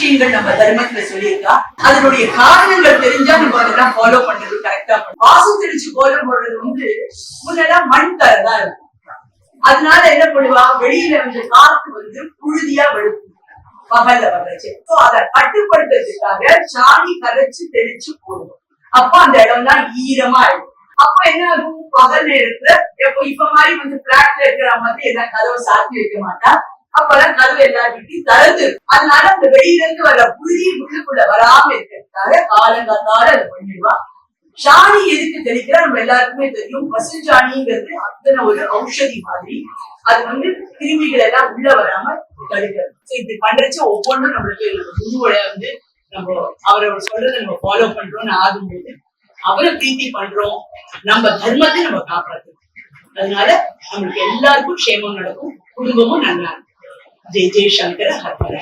விஷயங்கள் நம்ம தர்மத்துல சொல்லியிருக்கா. அதனுடைய காரணங்கள் தெரிஞ்சா நம்ம அதெல்லாம் ஃபாலோ பண்றது கரெக்டா பண்ணும். வாசம் தெளிச்சு கோலம் போடுறது முன்னெல்லாம் மண் தரதான் இருக்கும். அதனால என்ன பண்ணுவா, வெளியில காத்து புழுதியா வெளுக்கும் பகல்ல வர்றச்சு. அதை கட்டுப்படுத்துறதுக்காக சாணி கரைச்சு தெளிச்சு போடுவோம். அப்ப அந்த இடம்லாம் ஈரமா இருக்கும். அப்ப என்ன ஆகும், பகல் நேரத்துல இப்ப மாதிரி பிளாட்ல இருக்கிற மாதிரி எல்லாம் கதவை சாத்தி வைக்க மாட்டா. அப்பெல்லாம் கதவு எல்லாருக்கிட்டையும் திறந்து. அதனால அந்த வெளியில இருந்து வர புழுதி உள்ளுக்குள்ள வராம இருக்கிறதுக்காக காலங்காத்தால அதை பண்ணிடுவா. சாணி எதுக்கு தெளிக்கிறா நம்ம எல்லாருக்குமே தெரியும். பசுஞ்சாணிங்கிறது அத்தனை ஒரு ஔஷதி மாதிரி. அது கிருமிகள் எல்லாம் உள்ள வராம தடுக்கிறது. இப்படி பண்றச்சு ஒவ்வொன்றும் நம்மளுக்கு குருவோட நம்ம அவரை சொல்றதை நம்ம ஃபாலோ பண்றோம்னு ஆகும்போது அவரை பிரீத்தி பண்றோம், நம்ம தர்மத்தை நம்ம காப்பாற்றுறோம். அதனால நம்மளுக்கு எல்லாருக்கும் க்ஷேமம் நடக்கும், குடும்பமும் நல்லா இருக்கும். ஜெய் ஜெய் சங்கர ஹர ஹர.